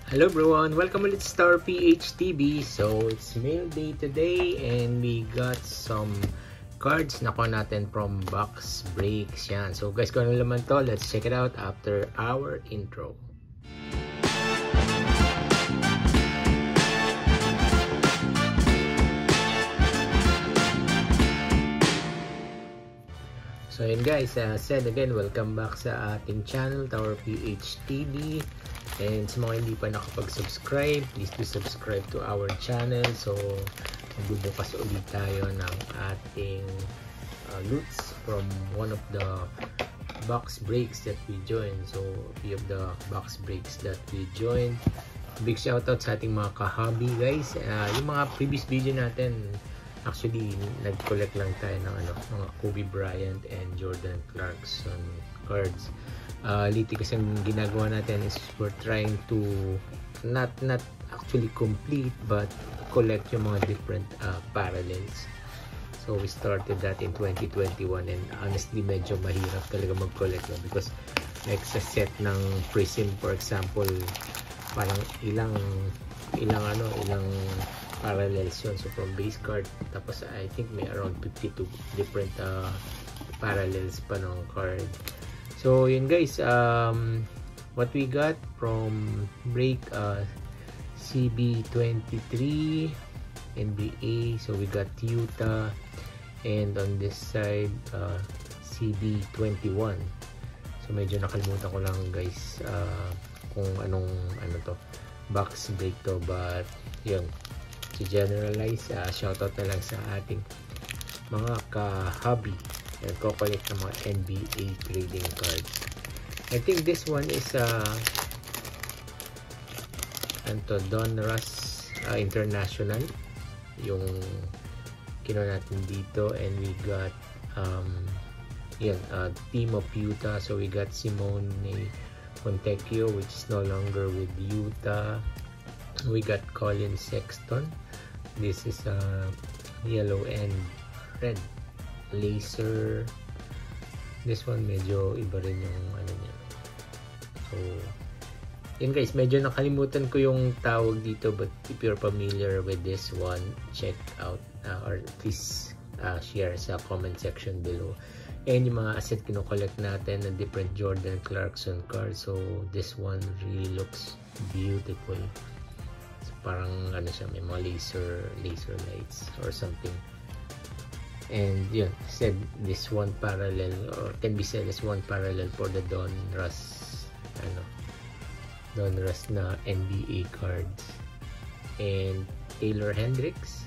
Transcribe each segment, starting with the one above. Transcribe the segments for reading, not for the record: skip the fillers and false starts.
Hello everyone, welcome ulit to Star PH TV. So it's mail day today and we got some cards na kuha natin from Box Breaks. Yan. So guys, kung ano naman to, let's check it out after our intro. So yun guys, said again, welcome back sa ating channel, Tower PH TV. And sa mga hindi pa nakapag-subscribe, please do subscribe to our channel. So magbubukas ulit tayo ng ating loots from one of the box breaks that we joined. So a few of the box breaks that we joined. Big shoutout sa ating mga ka-hobby guys. Yung mga previous video natin, actually, nag-collect lang tayo ng mga Kobe Bryant and Jordan Clarkson cards. Lately kasi ang ginagawa natin is we're trying to not actually complete but collect yung mga different parallels. So we started that in 2021 and honestly medyo mahirap talaga mag-collect because like sa set ng Prism for example, parang ilang parallels yun. So from base card, tapos I think may around 52 different parallels pa ng card. So yun guys, what we got from break CB23 NBA. So we got Utah, and on this side CB21. So medyo nakalimutan ko lang guys kung anong to box break to, but yun, to generalize, shoutout na lang sa ating mga ka-hobby na nagko-collect ng mga NBA trading cards. I think this one is Donruss International yung kinuha natin dito, and we got team of Utah. So we got Simone Fontecchio, which is no longer with Utah. We got Colin Sexton. This is yellow and red laser. This one medyo iba rin yung niya. So yun guys, medyo nakalimutan ko yung tawag dito, but if you're familiar with this one, check out or please share sa comment section below. And yung mga asset kino-collect natin na different Jordan Clarkson cards. So this one really looks beautiful. So parang siya, may mga laser lights or something. And yun, said this one parallel, or can be said as one parallel for the Donruss na NBA cards. And Taylor Hendricks,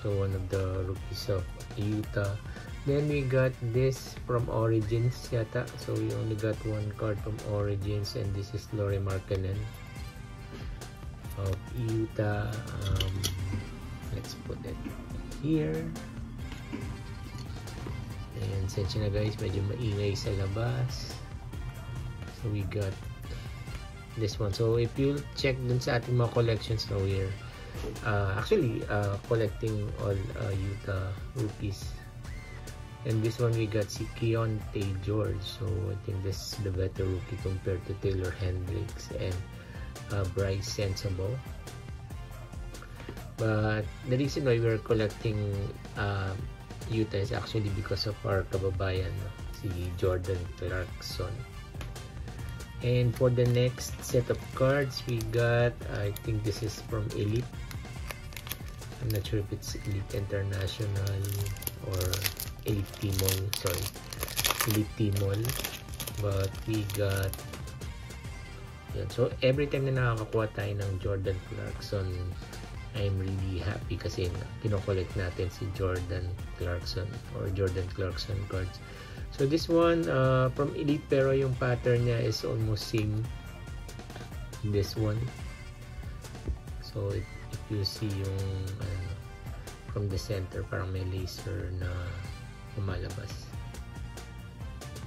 so one of the rookies of Utah. Then we got this from Origins yata. So we only got one card from Origins, and this is Lauri Markkanen of Utah. Let's put it here. And sensya na guys, medyo maingay sa labas. So we got this one. So if you check dun sa ating mga collections na we're actually collecting all Utah rookies. And this one we got si Keontae George. So I think this is the better rookie compared to Taylor Hendricks and Bryce Sensabaugh. But the reason why we're collecting Utah is actually because of our kababayan, si Jordan Clarkson. And for the next set of cards, we got, I think this is from Elite. I'm not sure if it's Elite International or Elite Timol, sorry, Elite Timol, but we got yun. So every time na nakakakuha tayo ng Jordan Clarkson, I'm really happy kasi kino-collect natin si Jordan Clarkson or Jordan Clarkson cards. So this one from Elite, pero yung pattern niya is almost same this one. So if you see yung from the center, parang may laser na lumalabas.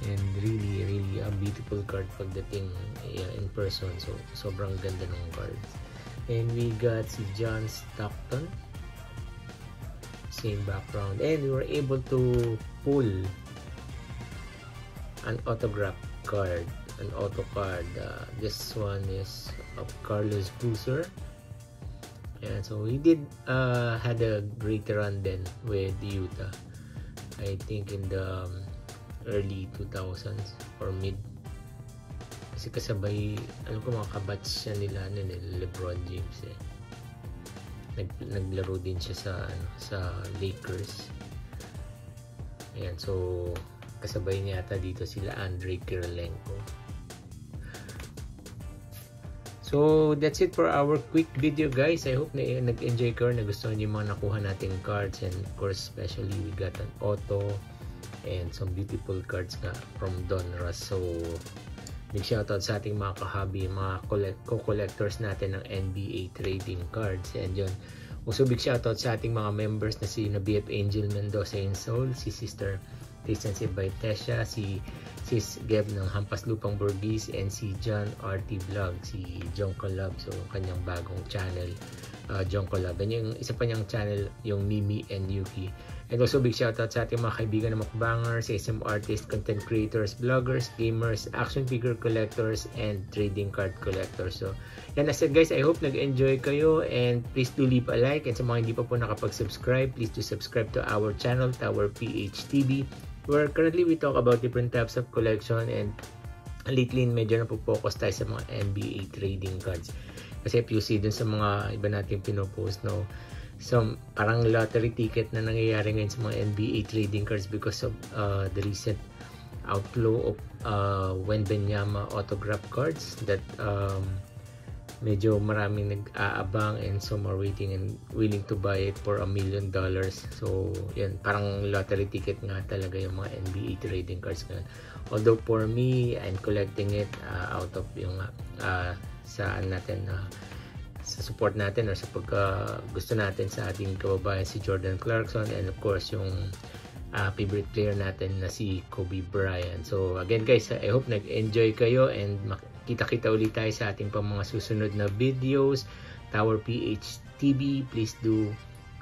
And really a beautiful card pagdating in person. So sobrang ganda ng cards. And we got si John Stockton, same background, and we were able to pull an autograph card an auto card. This one is of Carlos Boozer. And so he did had a great run then with Utah. I think in the early 2000s or mid. Kasi kasabay, alam ko mga kabats siya nila LeBron James eh. Naglaro din siya sa Lakers. Ayan, so kasabay niya ata dito sila Andrei Kirilenko. So that's it for our quick video, guys. I hope na nag-enjoy kayo, nagustuhan niyo yung mga nakuha nating cards, and of course especially we got an auto and some beautiful cards nga from Donruss. So big shoutout sa ating mga ka-hobby, mga co-collectors natin ng NBA trading cards. And yun, also big shoutout sa ating mga members na si BF Angel Mendoza in Seoul, si Sister Tristan Sibaytesha, si Sis Geb ng Hampas Lupang Burgis, and si John RT Vlog, si John Collab, so kanyang bagong channel, John Collab. And yung isa pa niyang channel, yung Mimi and Yuki. And also big shoutout sa ating mga kaibigan na mukbangers, SM artists, content creators, vloggers, gamers, action figure collectors, and trading card collectors. So yan, as said guys, I hope nag-enjoy kayo, and please do leave a like, and sa mga hindi pa po nakapag-subscribe, please do subscribe to our channel, Tower PH TV, where currently we talk about different types of collection, and lately medyo napopokus tayo sa mga NBA trading cards. Kasi if you see dun sa mga iba natin pinopost, no, so parang lottery ticket na nangyayari ngayon sa mga NBA trading cards because of the recent outflow of Wembanyama autograph cards that medyo maraming nag-aabang, and some are waiting and willing to buy it for $1 million. So yan, parang lottery ticket nga talaga yung mga NBA trading cards ngayon. Although for me, I'm collecting it out of yung saan natin sa support natin, or sa pagka gusto natin sa ating kababayan si Jordan Clarkson, and of course yung favorite player natin na si Kobe Bryant. So again guys, I hope nag-enjoy kayo, and makita-kita ulit tayo sa ating pang mga susunod na videos. Tower PH TV, please do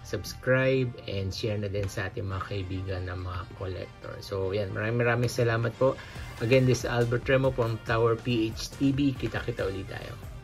subscribe and share na din sa ating mga kaibigan na mga collector. So yan, maraming salamat po. Again, this is Albert Remo from Tower PH TV. Kita-kita ulit tayo.